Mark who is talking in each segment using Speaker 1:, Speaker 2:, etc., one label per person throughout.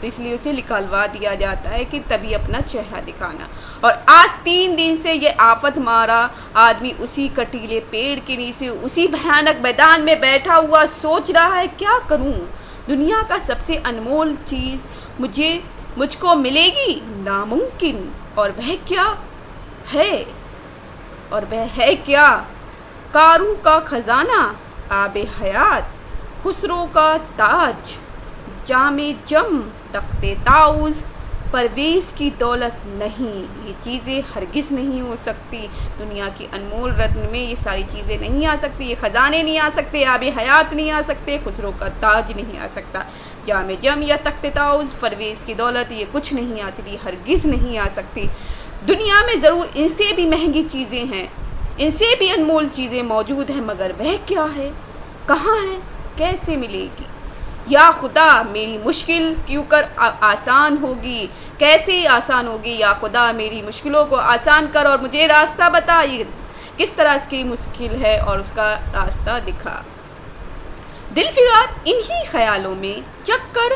Speaker 1: تو اس لیے اسے نکلوا دیا جاتا ہے کہ تبھی اپنا چہرہ دکھانا. اور آج 3 دن سے یہ آفت مارا آدمی اسی کٹیلے پیڑ کے نیچے اسی بھیانک میدان میں بیٹھا ہوا سوچ رہا ہے کیا کروں. دنیا کا سب سے انمول چیز مجھ کو ملے گی ناممکن. اور وہ کیا ہے؟ اور وہ ہے کیا؟ کاروں کا خزانہ، آب حیات، خسرو کا تاج، جام جم، تخت طاؤس، پرویز کی دولت نہیں. یہ چیزیں ہرگز نہیں ہو سکتی. دنیا کی انمول رتن میں یہ ساری چیزیں نہیں آ سکتی. یہ خزانے نہیں آ سکتے، آب حیات نہیں آ سکتے، خسرو کا تاج نہیں آ سکتا، جام جم یا تخت طاؤس، پرویز کی دولت، یہ کچھ نہیں آ سکتی، ہرگز نہیں آ سکتی. دنیا میں ضرور ان سے بھی مہنگی چیزیں ہیں، ان سے بھی انمول چیزیں موجود ہیں، مگر وہ کیا ہے؟ کہاں ہے؟ کیسے ملے گی؟ یا خدا میری مشکل کیوں کر آسان ہوگی؟ کیسے آسان ہوگی؟ یا خدا میری مشکلوں کو آسان کر اور مجھے راستہ بتا. یہ کس طرح اس کی مشکل ہے اور اس کا راستہ دکھا. دل فگار انہی خیالوں میں چکر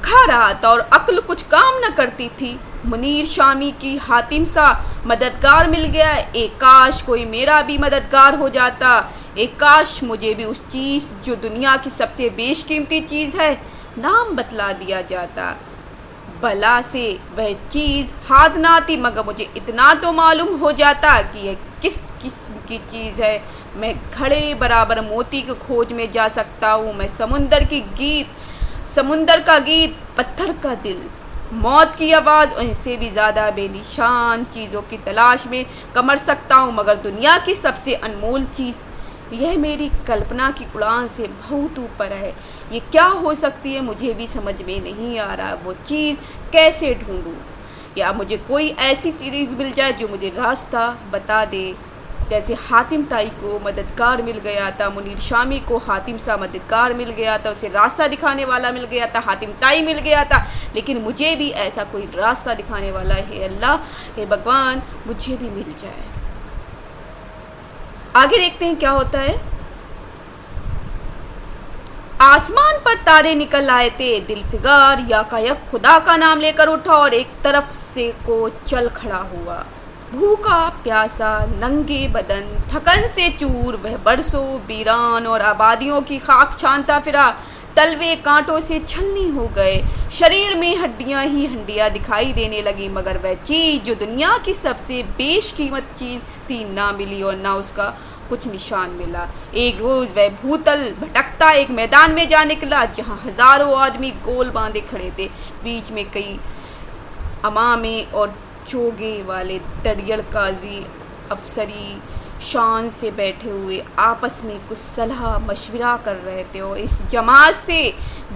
Speaker 1: کھا رہا تھا اور عقل کچھ کام نہ کرتی تھی. منیر شامی کی حاتم سا مددگار مل گیا. ایک کاش کوئی میرا بھی مددگار ہو جاتا. ایک کاش مجھے بھی اس چیز جو دنیا کی سب سے بیش قیمتی چیز ہے نام بتلا دیا جاتا. بلا سے وہ چیز ہاتھ نہ آتی، مگر مجھے اتنا تو معلوم ہو جاتا کہ یہ کس قسم کی چیز ہے. میں گھڑے برابر موتی کی کھوج میں جا سکتا ہوں. میں سمندر کا گیت، پتھر کا دل، موت کی آواز، ان سے بھی زیادہ بے نشان چیزوں کی تلاش میں کمر سکتا ہوں. مگر دنیا کی سب سے انمول چیز یہ میری کلپنا کی اڑان سے بہت اوپر ہے. یہ کیا ہو سکتی ہے؟ مجھے بھی سمجھ میں نہیں آ رہا. وہ چیز کیسے ڈھونڈوں؟ یا مجھے کوئی ایسی چیز مل جائے جو مجھے راستہ بتا دے. جیسے حاتم تائی کو مددگار مل گیا تھا، منیر شامی کو حاتم سا مددگار مل گیا تھا، اسے راستہ دکھانے والا مل گیا تھا، حاتم تائی مل گیا تھا. لیکن مجھے بھی ایسا کوئی راستہ دکھانے والا ہے اللہ، ہے بھگوان، مجھے بھی مل جائے. آگے دیکھتے ہیں کیا ہوتا ہے. آسمان پر تارے نکل آئے تھے. دل فگار یکایک خدا کا نام لے کر اٹھا اور ایک طرف سے کو چل کھڑا ہوا. بھوکا پیاسا، ننگے بدن، تھکن سے چور، وہ برسوں ویران اور آبادیوں کی خاک چھانتا پھرا. تلوے کانٹوں سے چھلنی ہو گئے، شریر میں ہڈیاں ہی ہڈیاں دکھائی دینے لگی، مگر وہ چیز جو دنیا کی سب سے بیش قیمت چیز تھی نہ ملی اور نہ اس کا کچھ نشان ملا. ایک روز وہ بھوتل بھٹکتا ایک میدان میں جا نکلا جہاں ہزاروں آدمی گول باندھے کھڑے تھے. بیچ میں کئی امامے اور چوگے والے دڑیڑ قاضی افسری شان سے بیٹھے ہوئے آپس میں کچھ صلاح مشورہ کر رہے تھے. اور اس جماعت سے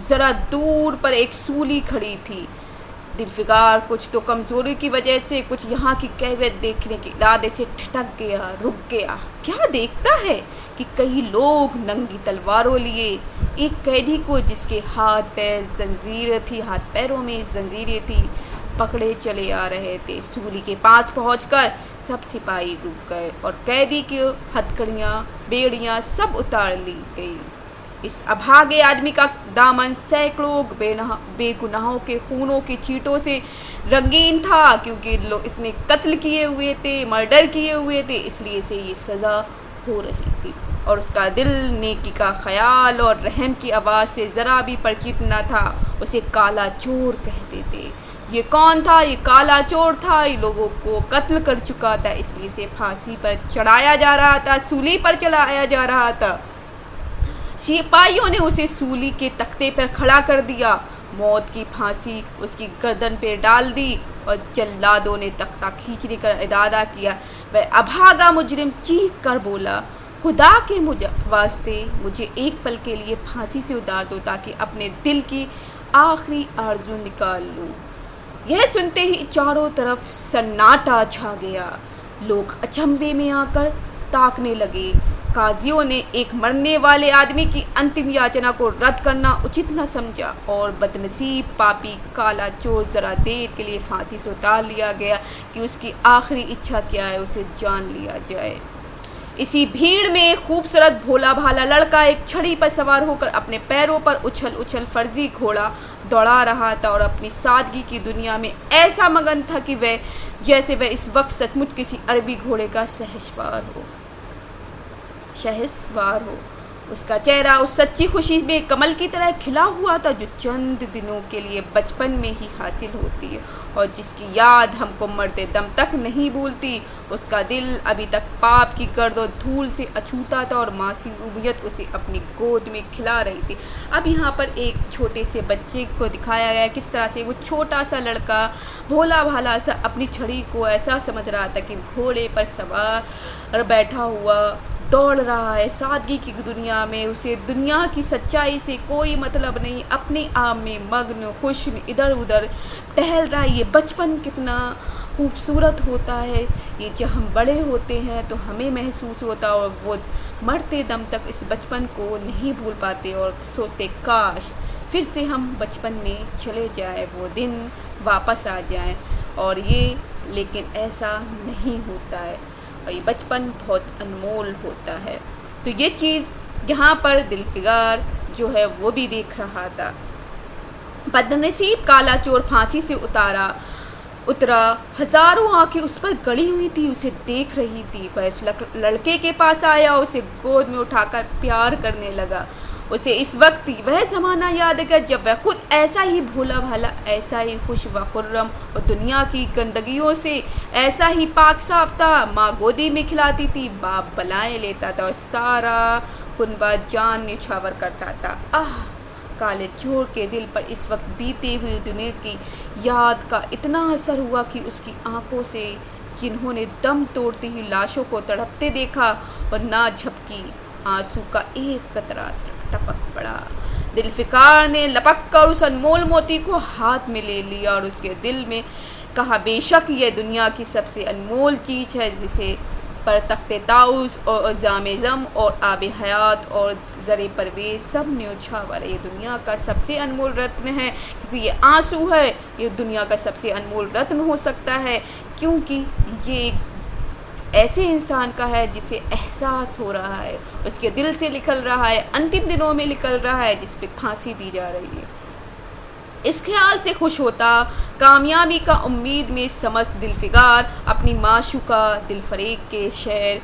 Speaker 1: ذرا دور پر ایک سولی کھڑی تھی. دل فگار کچھ تو کمزوری کی وجہ سے، کچھ یہاں کی کیفیت دیکھنے کے ارادے سے ٹھٹک گیا، رک گیا. کیا دیکھتا ہے کہ کئی لوگ ننگی تلواروں لیے ایک قیدی کو جس کے ہاتھ پیروں میں زنجیریں تھی پکڑے چلے آ رہے تھے. سولی کے پاس پہنچ کر سب سپاہی رک گئے اور قیدی کی ہتھکڑیاں، بیڑیاں سب اتار لی گئی. اس ابھاگے آدمی کا دامن سینکڑوں بے گناہوں کے خونوں کی چھینٹوں سے رنگین تھا، کیونکہ اس نے قتل کیے ہوئے تھے، مرڈر کیے ہوئے تھے، اس لیے سے یہ سزا ہو رہی تھی. اور اس کا دل نیکی کا خیال اور رحم کی آواز سے ذرا بھی پرچت نہ تھا. اسے کالا چور کہتے تھے. یہ کون تھا؟ یہ کالا چور تھا. یہ لوگوں کو قتل کر چکا تھا، اس لیے سے پھانسی پر چڑھایا جا رہا تھا، سولی پر چڑھایا جا رہا تھا. سپاہیوں نے اسے سولی کے تختے پر کھڑا کر دیا، موت کی پھانسی اس کی گردن پہ ڈال دی اور جلادوں نے تختہ کھینچنے کا ارادہ کیا. وہ ابھاگا مجرم چیخ کر بولا، خدا کے واسطے مجھے ایک پل کے لیے پھانسی سے اتار دو تاکہ اپنے دل کی آخری آرزو نکال لوں. یہ سنتے ہی چاروں طرف سناٹا چھا گیا. لوگ اچنبھے میں آ کر تاکنے لگے. قاضیوں نے ایک مرنے والے آدمی کی انتم یاچنا کو رد کرنا اچت نہ سمجھا اور بدنصیب پاپی کالا چور ذرا دیر کے لیے پھانسی سے اتار لیا گیا کہ اس کی آخری اچھا کیا ہے، اسے جان لیا جائے. اسی بھیڑ میں ایک خوبصورت بھولا بھالا لڑکا ایک چھڑی پر سوار ہو کر اپنے پیروں پر اچھل اچھل فرضی گھوڑا دوڑا رہا تھا اور اپنی سادگی کی دنیا میں ایسا مگن تھا کہ وہ جیسے وہ اس وقت سچ مچ کسی عربی گھوڑے کا شہسوار ہو۔ اس کا چہرہ اس سچی خوشی میں کمل کی طرح کھلا ہوا تھا جو چند دنوں کے لیے بچپن میں ہی حاصل ہوتی ہے اور جس کی یاد ہم کو مرتے دم تک نہیں بھولتی۔ اس کا دل ابھی تک پاپ کی گرد و دھول سے اچھوتا تھا اور معصومیت اسے اپنی گود میں کھلا رہی تھی۔ اب یہاں پر ایک چھوٹے سے بچے کو دکھایا گیا کس طرح سے وہ چھوٹا سا لڑکا بھولا بھالا سا اپنی چھڑی کو ایسا سمجھ رہا تھا کہ گھوڑے پر سوار بیٹھا ہوا دوڑ رہا ہے سادگی کی دنیا میں۔ اسے دنیا کی سچائی سے کوئی مطلب نہیں، اپنے آپ میں مگن خوش ادھر ادھر ٹہل رہا ہے۔ یہ بچپن کتنا خوبصورت ہوتا ہے، یہ جب ہم بڑے ہوتے ہیں تو ہمیں محسوس ہوتا ہے اور وہ مرتے دم تک اس بچپن کو نہیں بھول پاتے اور سوچتے کاش پھر سے ہم بچپن میں چلے جائیں، وہ دن واپس آ جائیں، اور یہ لیکن ایسا نہیں ہوتا ہے اور یہ بچپن بہت انمول ہوتا ہے۔ تو یہ چیز یہاں پر دلفگار جو ہے وہ بھی دیکھ رہا تھا۔ بدنصیب کالا چور پھانسی سے اترا، ہزاروں آنکھیں اس پر گڑی ہوئی تھی، اسے دیکھ رہی تھی۔ وہ اس لڑکے کے پاس آیا اور اسے گود میں اٹھا کر پیار کرنے لگا۔ اسے اس وقت وہ زمانہ یاد ہے جب وہ خود ایسا ہی بھولا بھالا، ایسا ہی خوش و خرم اور دنیا کی گندگیوں سے ایسا ہی پاک صاف تھا۔ ماں گودی میں کھلاتی تھی، باپ بلائیں لیتا تھا اور سارا کنبہ جان نچھاور کرتا تھا۔ کالے چور کے دل پر اس وقت بیتے ہوئے دنیا کی یاد کا اتنا اثر ہوا کہ اس کی آنکھوں سے جنہوں نے دم توڑتی ہوئی لاشوں کو تڑپتے دیکھا اور نہ جھپکی آنسو کا ایک قطرہ ٹپک پڑا۔ دلفگار نے لپک کر اس انمول موتی کو ہاتھ میں لے لیا اور اس کے دل میں کہا بے شک یہ دنیا کی سب سے انمول چیز ہے جسے پر تخت طاؤس اور جام زم اور آب حیات اور زر پرویز سب نے اچھاور ہے۔ یہ دنیا کا سب سے انمول رتن ہے کیونکہ یہ آنسو ہے، یہ دنیا کا سب سے انمول رتن ہو سکتا ہے کیونکہ یہ ایک ایسے انسان کا ہے جسے احساس ہو رہا ہے، اس کے دل سے نکل رہا ہے، انتم دنوں میں نکل رہا ہے، جس پہ پھانسی دی جا رہی ہے۔ اس خیال سے خوش ہوتا، کامیابی کا امید میں سمجھ دلفگار اپنی معشوقہ دلفریب کے شہر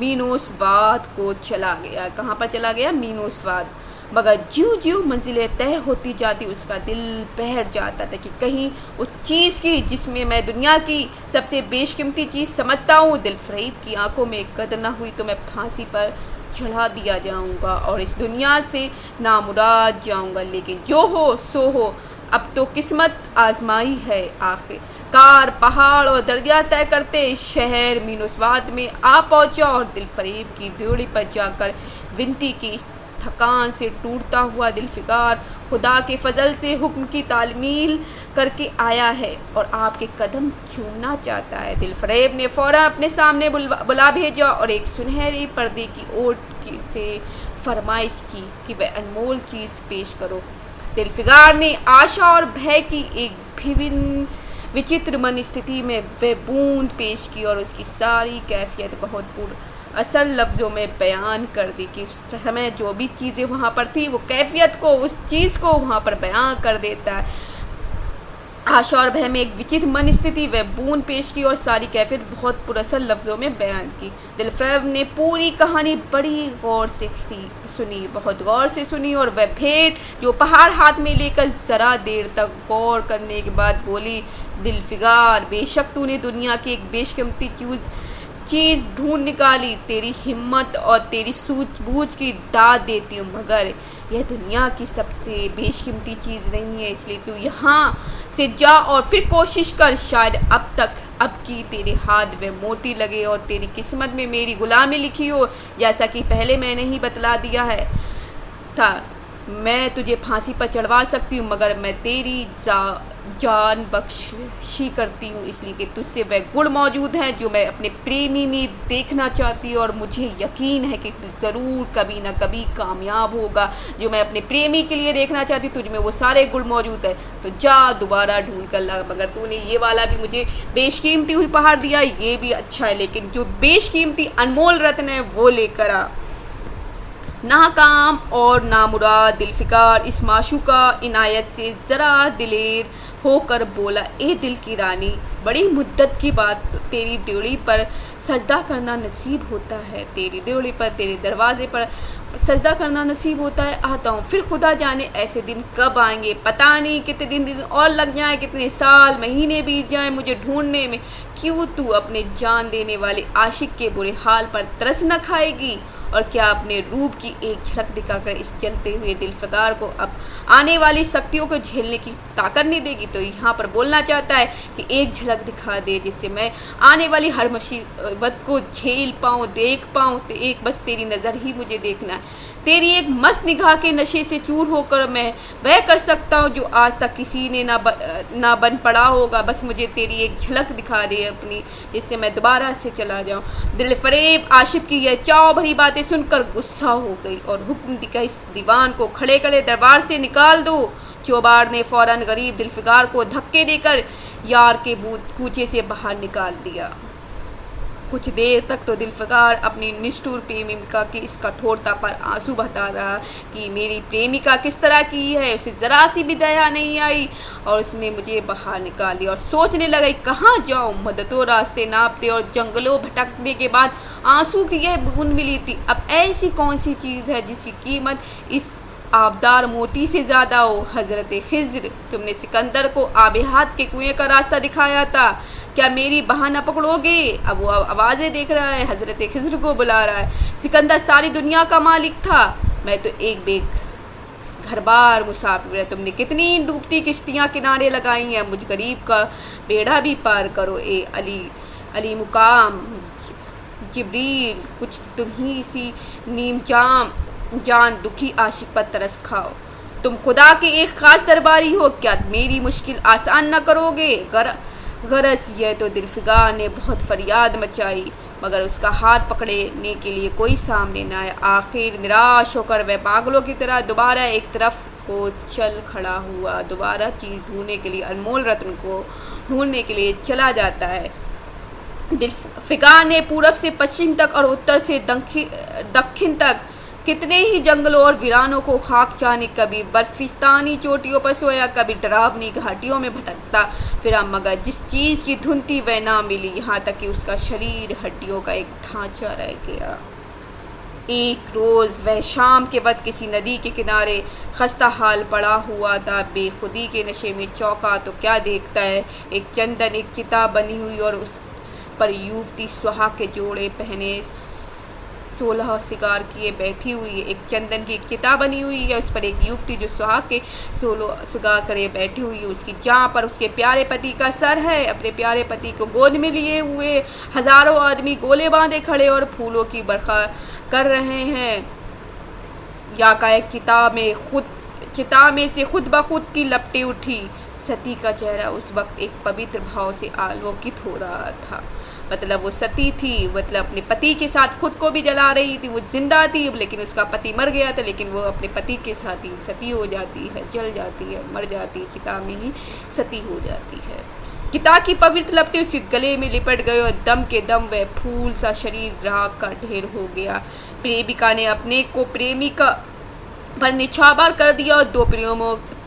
Speaker 1: مینوس واد کو چلا گیا۔ کہاں پر چلا گیا؟ مینوس واد۔ مگر جیوں جیوں منزلیں طے ہوتی جاتی اس کا دل بیٹھ جاتا تھا کہ کہیں اس چیز کی جس میں میں دنیا کی سب سے بیش قیمتی چیز سمجھتا ہوں دلفریب کی آنکھوں میں قدر نہ ہوئی تو میں پھانسی پر چڑھا دیا جاؤں گا اور اس دنیا سے نامراد جاؤں گا۔ لیکن جو ہو سو ہو، اب تو قسمت آزمائی ہے۔ آخر کار پہاڑ اور دریا طے کرتے شہر مینوسواد میں آ پہنچا اور دلفریب کی ڈیوڑی پر جا کر ونتی کی تھکان سے ٹوٹتا ہوا دلفگار خدا کے فضل سے حکم کی تعمیل کر کے آیا ہے اور آپ کے قدم چومنا چاہتا ہے۔ دلفریب نے فوراً اپنے سامنے بلا بھیجا اور ایک سنہرے پردے کی اوٹ سے فرمائش کی کہ وہ انمول چیز پیش کرو۔ دلفگار نے آشا اور بھے کی ایک وچتر من استھتی میں وہ بوند پیش کی اور اس کی ساری کیفیت بہت پر اثر لفظوں میں بیان کر دی کہ اس سمے جو بھی چیزیں وہاں پر تھی وہ کیفیت کو اس چیز کو وہاں پر بیان کر دیتا ہے۔ آشا اور بھے میں ایک وچتر من استھتی وہ بوند پیش کی اور ساری کیفیت بہت پر اثر لفظوں میں بیان کی۔ دلفریب نے پوری کہانی بڑی غور سے سنی، بہت غور سے سنی اور وہ بھیٹ جو پہاڑ ہاتھ میں لے کر ذرا دیر تک غور کرنے کے بعد بولی دلفگار بے شک تو نے دنیا کی ایک بیش قیمتی چیز ڈھونڈ نکالی، تیری ہمت اور تیری سوجھ بوجھ کی داد دیتی ہوں، مگر یہ دنیا کی سب سے بیش قیمتی چیز نہیں ہے، اس لیے تو یہاں سے جا اور پھر کوشش کر، شاید اب کی تیرے ہاتھ میں موتی لگے اور تیری قسمت میں میری غلامی لکھی ہو، جیسا کہ پہلے میں نے ہی بتلا دیا تھا۔ میں تجھے پھانسی پر چڑھوا سکتی ہوں مگر میں تیری جان بخشی کرتی ہوں، اس لیے کہ تجھ سے وہ گڑ موجود ہیں جو میں اپنے پریمی میں دیکھنا چاہتی ہوں، اور مجھے یقین ہے کہ تو ضرور کبھی نہ کبھی کامیاب ہوگا۔ جو میں اپنے پریمی کے لیے دیکھنا چاہتی ہوں، تجھ میں وہ سارے گڑ موجود ہیں، تو جا دوبارہ ڈھونڈ کر لا۔ مگر تو نے یہ والا بھی مجھے بیش قیمتی اپہار دیا، یہ بھی اچھا ہے، لیکن جو بیش قیمتی انمول رتن ہے وہ لے کر آ۔ ناکام اور نامراد دلفکار اس معشوقہ عنایت سے ذرا دلیر ہو کر بولا، اے دل کی رانی، بڑی مدت کے بعد تیری ڈیوڑی پر سجدہ کرنا نصیب ہوتا ہے، تیری ڈیوڑی پر، تیرے دروازے پر سجدہ کرنا نصیب ہوتا ہے، آتا ہوں۔ پھر خدا جانے ایسے دن کب آئیں گے، پتہ نہیں کتنے دن اور لگ جائیں، کتنے سال مہینے بیت جائیں مجھے ڈھونڈنے میں۔ کیوں تو اپنے جان دینے والے عاشق کے برے حال پر ترس نہ کھائے گی، اور کیا اپنے روپ کی ایک جھلک دکھا کر اس جلتے ہوئے دل فگار کو اب آنے والی سختیوں کو جھیلنے کی طاقت نہیں دے گی؟ تو یہاں پر بولنا چاہتا ہے کہ ایک جھلک دکھا دے جس سے میں آنے والی ہر مصیبت کو جھیل پاؤں، دیکھ پاؤں، تو ایک بس تیری نظر ہی مجھے دیکھنا ہے، تیری ایک مست نگاہ کے نشے سے چور ہو کر میں وہ کر سکتا ہوں جو آج تک کسی نے نہ بن پڑا ہوگا۔ بس مجھے تیری ایک جھلک دکھا دے اپنی، جس سے میں دوبارہ سے چلا جاؤں۔ دل فریب عاشق کی یہ چاؤ بھری باتیں سن کر غصہ ہو گئی اور حکم دیا، اس دیوان کو کھڑے کھڑے دربار سے نکال دو۔ چوبار نے فوراً غریب دلفگار کو دھکے دے کر یار کے کوچے سے باہر نکال دیا۔ کچھ دیر تک تو دلفگار اپنی نشٹور پریمکا کی اس کٹھورتا پر آنسو بہتا رہا کہ میری پریمکا کس طرح کی ہے، اسے ذرا سی بھی دیا نہیں آئی اور اس نے مجھے باہر نکال دیا، اور سوچنے لگا کہاں جاؤں۔ مدتوں راستے ناپتے اور جنگلوں بھٹکنے کے بعد آنسو کی یہ بوند ملی تھی۔ اب ایسی کون سی چیز ہے جس کی قیمت اس آبدار موتی سے زیادہ ہو؟ حضرت خضر، تم نے سکندر کو آب حیات کے کنویں کا راستہ دکھایا تھا، کیا میری بہانہ پکڑو گے؟ اب وہ آوازیں دیکھ رہا ہے، حضرت خضر کو بلا رہا ہے۔ سکندر ساری دنیا کا مالک تھا، میں تو ایک بے گھر بار مسافر ہے، تم نے کتنی ڈوبتی کشتیاں کنارے لگائی ہیں، مجھ غریب کا بیڑا بھی پار کرو۔ اے علی مقام جبریل، کچھ تم ہی سی نیم جان دکھی عاشق پر ترس کھاؤ۔ تم خدا کے ایک خاص درباری ہو، کیا میری مشکل آسان نہ کرو گے؟ غرض یہ تو دلفگار نے بہت فریاد مچائی، مگر اس کا ہاتھ پکڑنے کے لیے کوئی سامنے نہ آیا۔ آخر نراش ہو کر وہ پاگلوں کی طرح دوبارہ ایک طرف کو چل کھڑا ہوا، دوبارہ چیز ڈھونڈنے کے لیے، انمول رتن کو ڈھونڈنے کے لیے چلا جاتا ہے۔ دلفگار نے پورب سے پچھم تک اور اتر سے دکن تک کتنے ہی جنگلوں اور ویرانوں کو خاک چاہنے، کبھی برفستانی چوٹیوں پر سویا، کبھی ڈراؤنی گھاٹیوں میں بھٹکتا پھرا، مگر جس چیز کی دھن تھی وہ نہ ملی، یہاں تک کہ اس کا شریر ہڈیوں کا ایک ڈھانچہ رہ گیا۔ ایک روز وہ شام کے وقت کسی ندی کے کنارے خستہ حال پڑا ہوا تھا، بے خودی کے نشے میں چونکا تو کیا دیکھتا ہے، ایک چندن، ایک چتا بنی ہوئی اور اس پر یووتی سہاگ کے جوڑے پہنے 16 سگار کیے بیٹھی ہوئی ہے۔ ایک چندن کی ایک چتا بنی ہوئی ہے، اس پر ایک یووتی جو سہاگ کے 16 سگار کرے بیٹھی ہوئی ہے، اس کی جہاں پر اس کے پیارے پتی کا سر ہے، اپنے پیارے پتی کو گود میں لیے ہوئے ہزاروں آدمی گولے باندھے کھڑے اور پھولوں کی برکھا کر رہے ہیں۔ یا کا ایک چتا میں سے خود بخود کی لپٹیں اٹھی۔ ستی کا چہرہ اس وقت ایک پوتر بھاؤ سے آلوکت ہو رہا تھا، مطلب وہ ستی تھی، مطلب اپنے پتی کے ساتھ خود کو بھی جلا رہی تھی۔ وہ زندہ تھی لیکن اس کا پتی مر گیا تھا، لیکن وہ اپنے پتی کے ساتھ ہی ستی ہو جاتی ہے، جل جاتی ہے، مر جاتی ہے، چتا میں ہی ستی ہو جاتی ہے۔ چتا کی پوتر لپٹیں اس کے گلے میں لپٹ گئے اور دم کے دم وہ پھول سا شریر راکھ کا ڈھیر ہو گیا۔ پریمکا نے اپنے کو پریمکا پر نچھاور کر دیا اور دو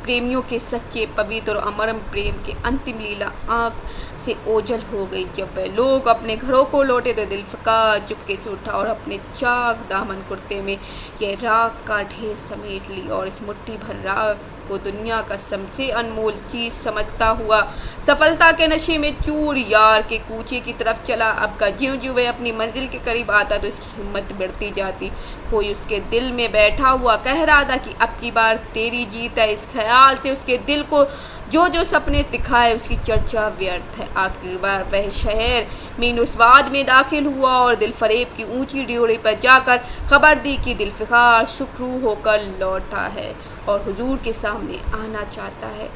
Speaker 1: پریمیوں کے سچے پوتر اور امرم پریم کے انتم لیلا آنکھ سے اوجھل ہو گئی۔ جب وہ لوگ اپنے گھروں کو لوٹے تو دلفگار چپکے سے اٹھا اور اپنے چاک دامن کرتے میں یہ راکھ کا ڈھیر سمیٹ لی، اور اس مٹھی بھر راکھ کو دنیا کا سب سے انمول چیز سمجھتا ہوا سفلتا کے نشے میں چور یار کے کوچے کی طرف چلا۔ اب کا جیوں جیوں وہ اپنی منزل کے قریب آتا تو اس کی ہمت بڑھتی جاتی۔ کوئی اس کے دل میں بیٹھا ہوا کہہ رہا تھا کہ اب کی بار تیری جیت ہے۔ اس خیال سے اس کے دل کو جو سپنے دکھائے اس کی چرچا ویرتھ ہے۔ آخری بار وہ شہر مینوسواد میں داخل ہوا اور دل فریب کی اونچی ڈیوڑی پر جا کر خبر دی کہ دلفگار سکھرو ہو کر لوٹا ہے اور حضور کے سامنے آنا چاہتا ہے۔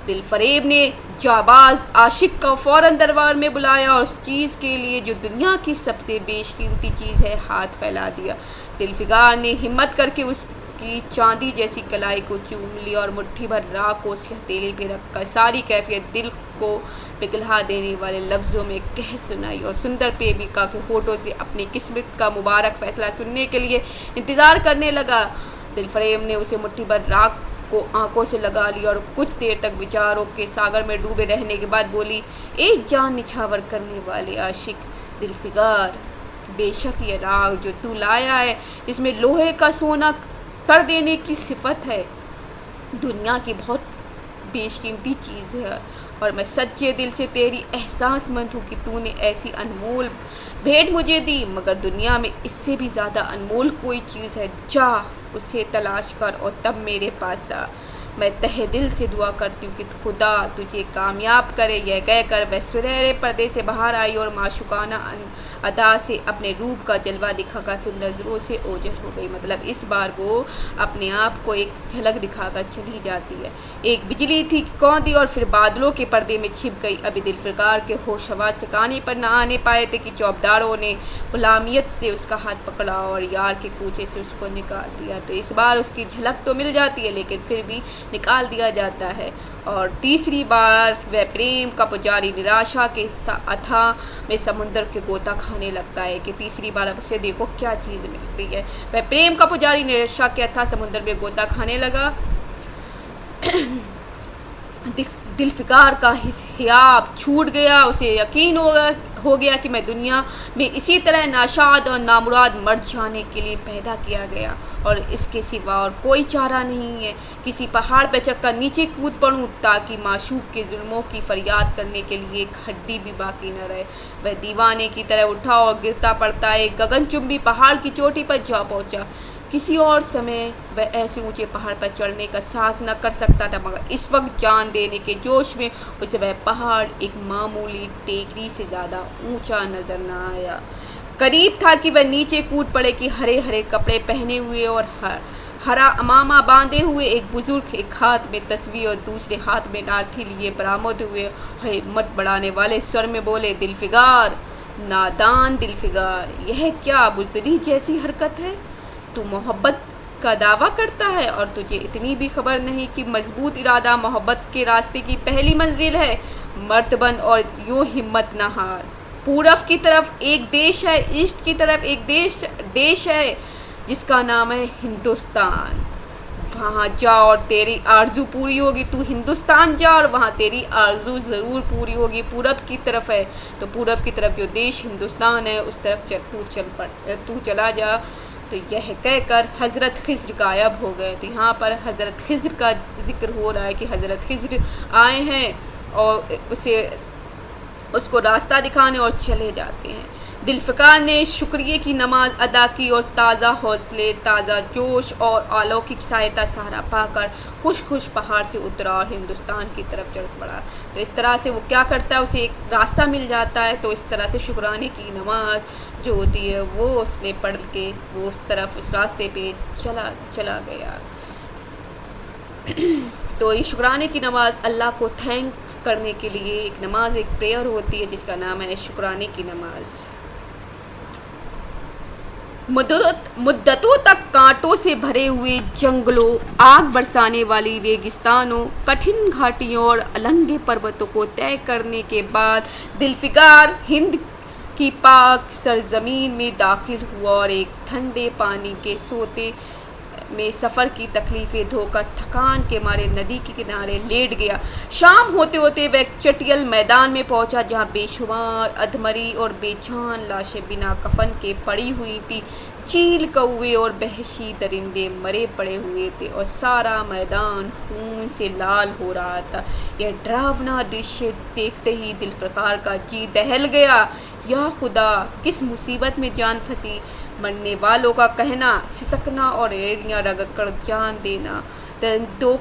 Speaker 1: دل فریب نے جاباز عاشق کا فوراً دربار میں بلایا اور اس چیز کے لیے جو دنیا کی سب سے بیش قیمتی چیز ہے ہاتھ پھیلا دیا۔ دل فگار نے ہمت کر کے اس کی چاندی جیسی کلائی کو چوم لی اور مٹھی بھر راکھ کو اس کے ہتھیلی پہ رکھ کر ساری کیفیت دل کو پگھلا دینے والے لفظوں میں کہہ سنائی، اور سندر پریمکا کے ہونٹوں سے اپنی قسمت کا مبارک فیصلہ سننے کے لیے انتظار کرنے لگا۔ دل فریب نے اسے مٹھی بھر راکھ کو آنکھوں سے لگا لی اور کچھ دیر تک وچاروں کے ساگر میں ڈوبے رہنے کے بعد بولی، ایک جان نچھاور کرنے والے عاشق دل فگار، بے شک یہ راگ جو تو لایا ہے اس میں لوہے کا سونا کر دینے کی صفت ہے، دنیا کی بہت بیش قیمتی چیز ہے، اور میں سچے دل سے تیری احساس مند ہوں کہ تو نے ایسی انمول بھیٹ مجھے دی، مگر دنیا میں اس سے بھی زیادہ انمول کوئی چیز ہے، جا اسے تلاش کر اور تب میرے پاس آ۔ میں تہہ دل سے دعا کرتی ہوں کہ خدا تجھے کامیاب کرے۔ یہ کہہ کر وہ سنہرے پردے سے باہر آئی اور معشوقانہ ادا سے اپنے روپ کا جلوہ دکھا کر پھر نظروں سے اوجھل ہو گئی۔ مطلب اس بار وہ اپنے آپ کو ایک جھلک دکھا کر چلی جاتی ہے۔ ایک بجلی تھی کوندی اور پھر بادلوں کے پردے میں چھپ گئی۔ ابھی دل فگار کے ہوش حواس ٹھکانے پر نہ آنے پائے تھے کہ چوبداروں نے غلامیت سے اس کا ہاتھ پکڑا اور یار کے کوچے سے اس کو نکال دیا۔ تو اس بار اس کی جھلک تو مل جاتی ہے لیکن پھر بھی نکال دیا جاتا ہے، اور تیسری بار وہ پریم کا پجاری نراشا کے اتھاہ میں سمندر کے غوطہ کھانے لگتا ہے کہ تیسری بار اب اسے دیکھو کیا چیز ملتی ہے۔ وہ پریم کا پجاری نراشا کے اتھاہ سمندر میں غوطہ کھانے لگا۔ دل فگار کا حیاب چھوٹ گیا، اسے یقین ہو گیا کہ میں دنیا میں اسی طرح ناشاد اور نامراد مر جانے کے لیے پیدا کیا گیا اور اس کے سوا اور کوئی چارہ نہیں ہے۔ کسی پہاڑ پہ چڑھ کر نیچے کود پڑوں تاکہ معشوق کے ظلموں کی فریاد کرنے کے لیے ایک ہڈی بھی باقی نہ رہے۔ وہ دیوانے کی طرح اٹھا اور گرتا پڑتا ایک گگن چمبی پہاڑ کی چوٹی پر جا پہنچا۔ کسی اور سمے وہ ایسے اونچے پہاڑ پر چڑھنے کا ساہس نہ کر سکتا تھا، مگر اس وقت جان دینے کے جوش میں اسے وہ پہاڑ ایک معمولی ٹیکری سے زیادہ اونچا نظر نہ آیا۔ قریب تھا کہ وہ نیچے کود پڑے کہ ہرے ہرے کپڑے پہنے ہوئے اور ہرا امامہ باندھے ہوئے ایک بزرگ ایک ہاتھ میں تسبیح اور دوسرے ہاتھ میں لاٹھی لیے برآمد ہوئے، ہمت بڑھانے والے سر میں بولے، دل فگار، نادان دل فگار، یہ کیا بزدلی جیسی حرکت ہے؟ تو محبت کا دعویٰ کرتا ہے اور تجھے اتنی بھی خبر نہیں کہ مضبوط ارادہ محبت کے راستے کی پہلی منزل ہے۔ مرتباً اور یوں ہمت نہ ہار، پورب کی طرف ایک دیش ہے، ایسٹ کی طرف ایک دیش ہے جس کا نام ہے ہندوستان، وہاں جا اور تیری آرزو پوری ہوگی۔ تو ہندوستان جا اور وہاں تیری آرزو ضرور پوری ہوگی۔ پورب کی طرف ہے تو پورب کی طرف جو دیش ہندوستان ہے اس طرف تو چلا جا۔ تو یہ کہہ کر حضرت خضر غائب ہو گئے۔ تو یہاں پر حضرت خضر کا ذکر ہو رہا ہے کہ حضرت خضر آئے ہیں اور اس کو راستہ دکھانے اور چلے جاتے ہیں۔ دل فگار نے شکریہ کی نماز ادا کی اور تازہ حوصلے، تازہ جوش اور آلوکک سائے کا سہارا پا کر خوش پہاڑ سے اترا اور ہندوستان کی طرف چڑھ پڑا۔ تو اس طرح سے وہ کیا کرتا ہے، اسے ایک راستہ مل جاتا ہے، تو اس طرح سے شکرانے کی نماز جو ہوتی ہے وہ اس نے پڑھ کے وہ اس طرف اس راستے پہ چلا گیا۔ تو یہ شکرانے کی نماز اللہ کو تھینکس کرنے کے لیے ایک نماز، ایک پریئر ہوتی ہے جس کا نام ہے شکرانے کی نماز۔ مدتوں تک کانٹوں سے بھرے ہوئے جنگلوں، آگ برسانے والی ریگستانوں، کٹھن گھاٹیوں اور النگے پروتوں کو طے کرنے کے بعد دل فگار ہند کی پاک سرزمین میں داخل ہوا اور ایک ٹھنڈے پانی کے سوتے میں سفر کی تکلیفیں دھو کر تھکان کے مارے ندی کے کنارے لیٹ گیا۔ شام ہوتے ہوتے وہ ایک چٹیل میدان میں پہنچا جہاں بے شمار ادھمری اور بے جان لاشیں بنا کفن کے پڑی ہوئی تھی۔ چیل، کوے اور وحشی درندے مرے پڑے ہوئے تھے اور سارا میدان خون سے لال ہو رہا تھا۔ یہ ڈراونا دೃಶ್ಯ دیکھتے ہی دل فگار کا جی دہل گیا۔ یا خدا، کس مصیبت میں جان پھنسی! مرنے والوں کا کہنا، سسکنا اور ایڑیاں رگڑ کر جان دینا، درندوں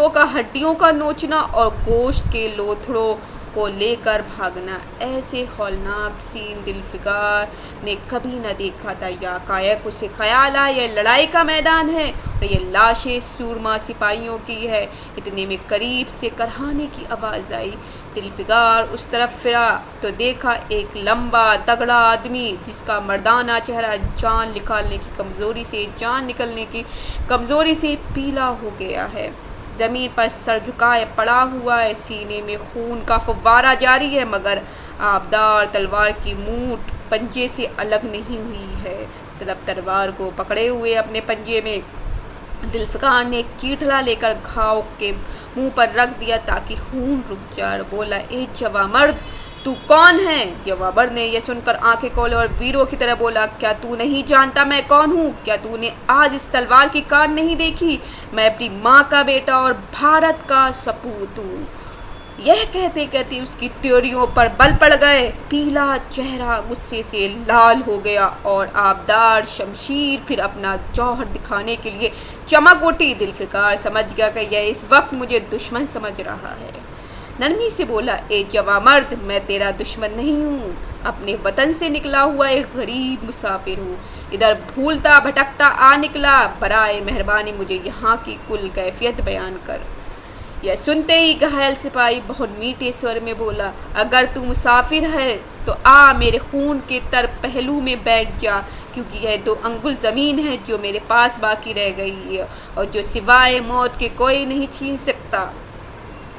Speaker 1: کا ہڈیوں کا نوچنا اور گوشت کے لوتھڑوں کو لے کر بھاگنا، ایسے ہولناک سین ذوالفقار نے کبھی نہ دیکھا تھا۔ یا کائک اسے خیال آیا یہ لڑائی کا میدان ہے اور یہ لاشیں سورما سپاہیوں کی ہے۔ اتنے میں قریب سے کرہانے کی آواز آئی۔ ذوالفقار اس طرف پھرا تو دیکھا ایک لمبا تگڑا آدمی جس کا مردانہ چہرہ جان نکلنے کی کمزوری سے پیلا ہو گیا ہے، زمین پر سر جھکائے پڑا ہوا ہے، سینے میں خون کا فوارہ جاری ہے، مگر آبدار تلوار کی مونٹ پنجے سے الگ نہیں ہوئی ہے۔ تلوار کو پکڑے ہوئے اپنے پنجے میں ذوالفقار نے ایک چیٹلا لے کر گھاؤ کے منہ پر رکھ دیا تاکہ خون رک جائے، اور بولا، اے جواں مرد، تو کون ہے؟ جواں مرد نے یہ سن کر آنکھیں کھولے اور ویروں کی طرح بولا، کیا تو نہیں جانتا میں کون ہوں؟ کیا تو نے آج اس تلوار کی کاٹ نہیں دیکھی؟ میں اپنی ماں کا بیٹا اور بھارت کا سپوت ہوں۔ یہ کہتے کہتے اس کی تیوریوں پر بل پڑ گئے، پیلا چہرہ غصے سے لال ہو گیا اور آبدار شمشیر پھر اپنا جوہر دکھانے کے لیے چمک اٹھی۔ ذوالفقار سمجھ گیا کہ یہ اس وقت مجھے دشمن سمجھ رہا ہے، نرمی سے بولا، اے جواں مرد، میں تیرا دشمن نہیں ہوں، اپنے وطن سے نکلا ہوا ایک غریب مسافر ہوں، ادھر بھولتا بھٹکتا آ نکلا، برائے مہربانی مجھے یہاں کی کل کیفیت بیان کر۔ یہ سنتے ہی گھائل سپاہی بہت میٹھے سور میں بولا، اگر تو مسافر ہے تو آ میرے خون کے تر پہلو میں بیٹھ جا، کیونکہ یہ 2 انگل زمین ہے جو میرے پاس باقی رہ گئی ہے اور جو سوائے موت کے کوئی نہیں چھین سکتا۔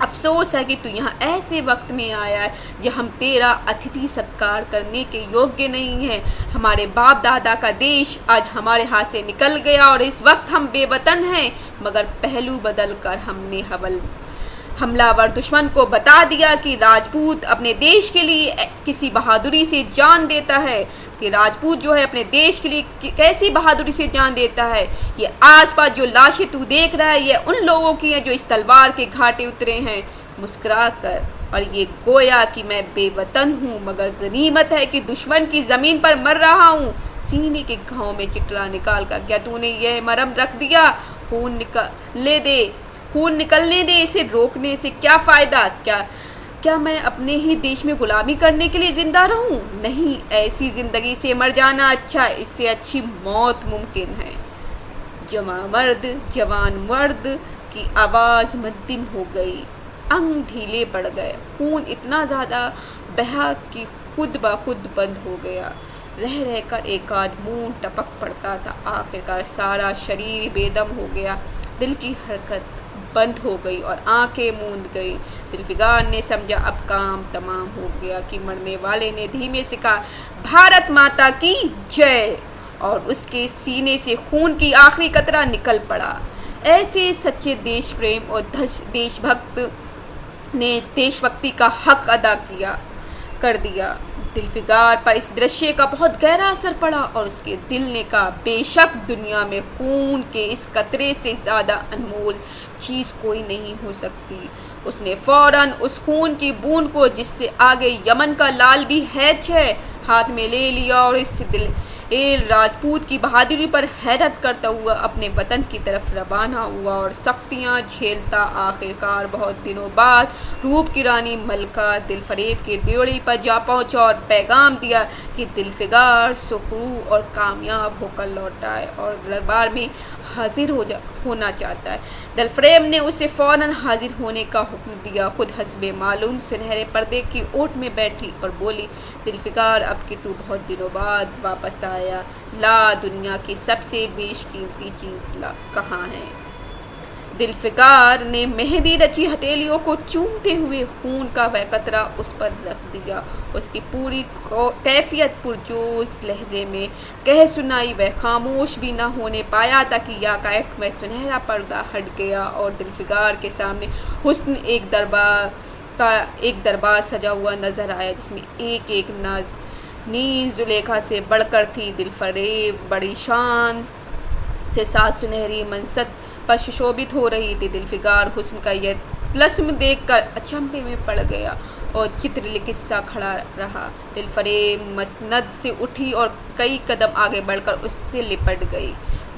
Speaker 1: افسوس ہے کہ تو یہاں ایسے وقت میں آیا ہے جب ہم تیرا اتھتی ستکار کرنے کے یوگیہ نہیں ہیں۔ ہمارے باپ دادا کا دیش آج ہمارے ہاتھ سے نکل گیا اور اس وقت ہم بے وطن ہیں، مگر پہلو بدل کر ہم نے حملہ ور دشمن کو بتا دیا کہ راجپوت اپنے دیش کے لیے کسی بہادری سے جان دیتا ہے، کہ راجپوت جو ہے اپنے دیش کے لیے کیسی بہادری سے جان دیتا ہے۔ یہ آس پاس جو لاشیں تو دیکھ رہا ہے یہ ان لوگوں کی ہیں جو اس تلوار کے گھاٹے اترے ہیں مسکرا کر، اور یہ گویا کہ میں بے وطن ہوں، مگر غنیمت ہے کہ دشمن کی زمین پر مر رہا ہوں۔ سینے کے گھاؤں میں چٹلا نکال کر، کیا تو نے یہ مرم رکھ دیا؟ خون نکلنے دے، اسے روکنے سے کیا فائدہ؟ کیا میں اپنے ہی دیش میں غلامی کرنے کے لیے زندہ رہوں؟ نہیں، ایسی زندگی سے مر جانا اچھا، اس سے اچھی موت ممکن ہے۔ جوان مرد کی آواز مدھم ہو گئی، انگ ڈھیلے پڑ گئے، خون اتنا زیادہ بہا کہ خود بخود بند ہو گیا، رہ رہ کر ایک آدھ بوند ٹپک پڑتا تھا۔ آخرکار سارا شریر بے دم ہو گیا، دل کی حرکت بند ہو گئی اور آنکھیں موند گئی۔ ذوالفقار نے سمجھا اب کام تمام ہو گیا کہ مرنے والے نے دھیمے سے کہا، بھارت ماتا کی جے، اور اس کے سینے سے خون کی آخری قطرہ نکل پڑا۔ ایسے سچے دیش پریم اور دیش بھکت نے دیش بھکتی کا حق ادا کر دیا۔ ذوالفقار پر اس درشیہ کا بہت گہرا اثر پڑا اور اس کے دل نے کہا، بے شک دنیا میں خون کے اس قطرے سے زیادہ انمول چیز کوئی نہیں ہو سکتی۔ اس نے فوراً اس خون کی بوند کو، جس سے آگے یمن کا لال بھی ہیچ ہے، ہاتھ میں لے لیا اور اس دل راجپوت کی بہادری پر حیرت کرتا ہوا اپنے وطن کی طرف روانہ ہوا اور سختیاں جھیلتا آخرکار بہت دنوں بعد روپ کی رانی ملکہ دلفریب کی ڈیوڑی پر جا پہنچا اور پیغام دیا کہ ذوالفقار سخرو اور کامیاب ہو کر لوٹا ہے اور دربار میں حاضر ہونا چاہتا ہے۔ دلفریب نے اسے فوراً حاضر ہونے کا حکم دیا، خود حسب معلوم سنہرے پردے کی اوٹ میں بیٹھی اور بولی، ذوالفقار اب کہ تو بہت دنوں بعد واپس آیا، لا دنیا کی سب سے بیش قیمتی چیز لا، کہاں ہے؟ ذوالفقار نے مہندی رچی ہتھیلیوں کو چومتے ہوئے خون کا وہ قطرہ اس پر رکھ دیا۔ اس کی پوری کیفیت پرجوش لہجے میں کہہ سنائی، وہ خاموش بھی نہ ہونے پایا تھا کہ یکایک میں سنہرا پردہ ہٹ گیا اور ذوالفقار کے سامنے حسن ایک دربار سجا ہوا نظر آیا، جس میں ایک ایک نازنین زلیخا سے بڑھ کر تھی۔ دلفریب بڑی شان سے ساتھ سنہری منصت پر شوبھت ہو رہی تھی۔ ذوالفقار حسن کا یہ طلسم دیکھ کر اچنبھے میں پڑ گیا اور چترلکھت سا کھڑا رہا۔ دلفریب مسند سے اٹھی اور کئی قدم آگے بڑھ کر اس سے لپٹ گئی۔